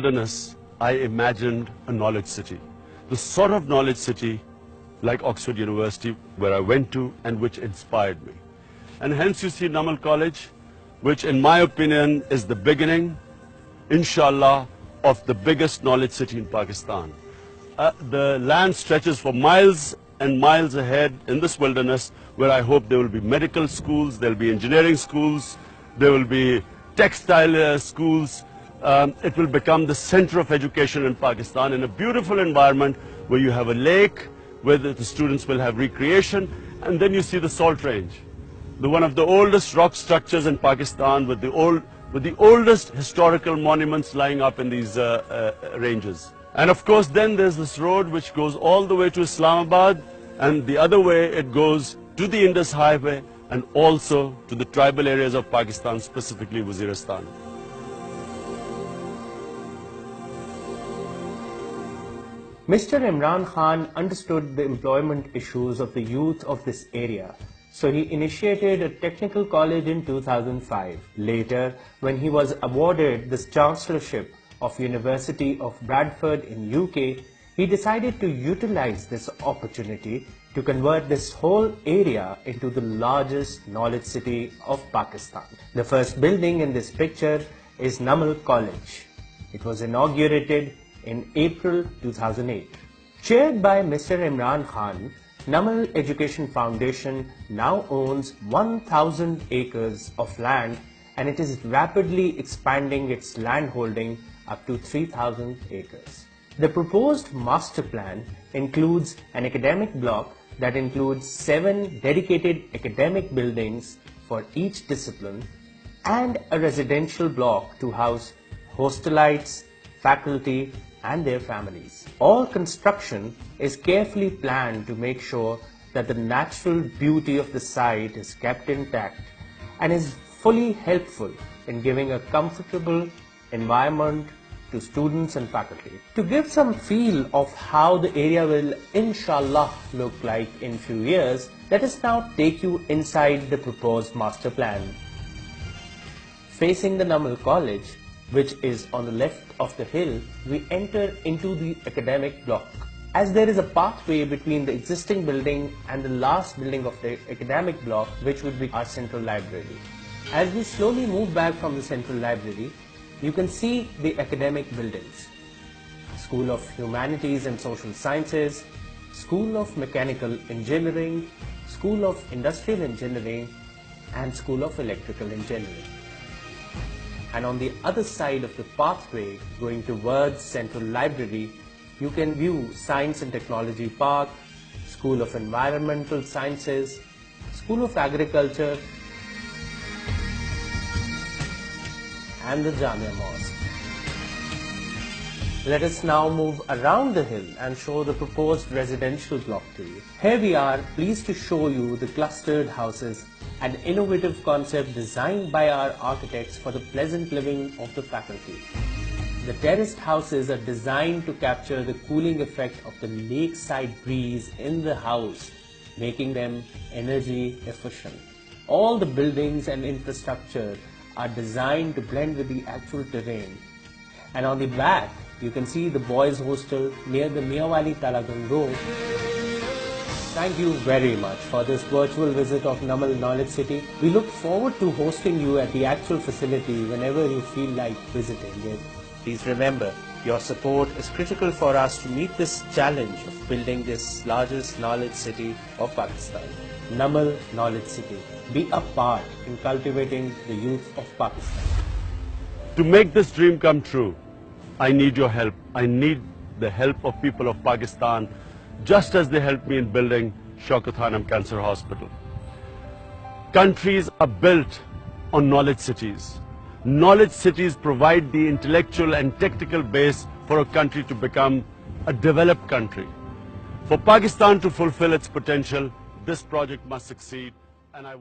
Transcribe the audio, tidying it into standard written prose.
wilderness, I imagined a knowledge city. The sort of knowledge city like Oxford University, where I went to and which inspired me. And hence you see Namal College, which in my opinion is the beginning, inshallah, of the biggest knowledge city in Pakistan. The land stretches for miles and miles ahead in this wilderness, where I hope there will be medical schools, there will be engineering schools, there will be textile schools. It will become the center of education in Pakistan, in a beautiful environment where you have a lake, where the students will have recreation, and then you see the Salt Range, one of the oldest rock structures in Pakistan, with the oldest historical monuments lying up in these ranges. And of course then there's this road which goes all the way to Islamabad, and the other way it goes to the Indus Highway and also to the tribal areas of Pakistan, specifically Waziristan. Mr. Imran Khan understood the employment issues of the youth of this area, so he initiated a technical college in 2005. Later, when he was awarded the chancellorship of University of Bradford in UK, he decided to utilize this opportunity to convert this whole area into the largest knowledge city of Pakistan. The first building in this picture is Namal College. It was inaugurated in April 2008. Chaired by Mr. Imran Khan, Namal Education Foundation now owns 1,000 acres of land, and it is rapidly expanding its land holding up to 3,000 acres. The proposed master plan includes an academic block that includes 7 dedicated academic buildings for each discipline and a residential block to house hostelites, faculty and their families. All construction is carefully planned to make sure that the natural beauty of the site is kept intact and is fully helpful in giving a comfortable environment to students and faculty. To give some feel of how the area will inshallah look like in few years, let us now take you inside the proposed master plan. Facing the Namal College, which is on the left of the hill, we enter into the academic block. As there is a pathway between the existing building and the last building of the academic block, which would be our central library. As we slowly move back from the central library, you can see the academic buildings. School of Humanities and Social Sciences, School of Mechanical Engineering, School of Industrial Engineering, and School of Electrical Engineering. And on the other side of the pathway going towards Central Library, you can view Science and Technology Park, School of Environmental Sciences, School of Agriculture, and the Jamia Mosque. Let us now move around the hill and show the proposed residential block to you. Here we are pleased to show you the clustered houses, an innovative concept designed by our architects for the pleasant living of the faculty. The terraced houses are designed to capture the cooling effect of the lakeside breeze in the house, making them energy efficient. All the buildings and infrastructure are designed to blend with the actual terrain. And on the back, you can see the boys' hostel near the Miawali Talagang Road. Thank you very much for this virtual visit of Namal Knowledge City. We look forward to hosting you at the actual facility whenever you feel like visiting it. Please remember, your support is critical for us to meet this challenge of building this largest knowledge city of Pakistan. Namal Knowledge City. Be a part in cultivating the youth of Pakistan. To make this dream come true, I need your help. I need the help of people of Pakistan, just as they helped me in building Shaukat Khanum Cancer Hospital. Countries are built on knowledge cities. Knowledge cities provide the intellectual and technical base for a country to become a developed country. For Pakistan to fulfill its potential, this project must succeed, and I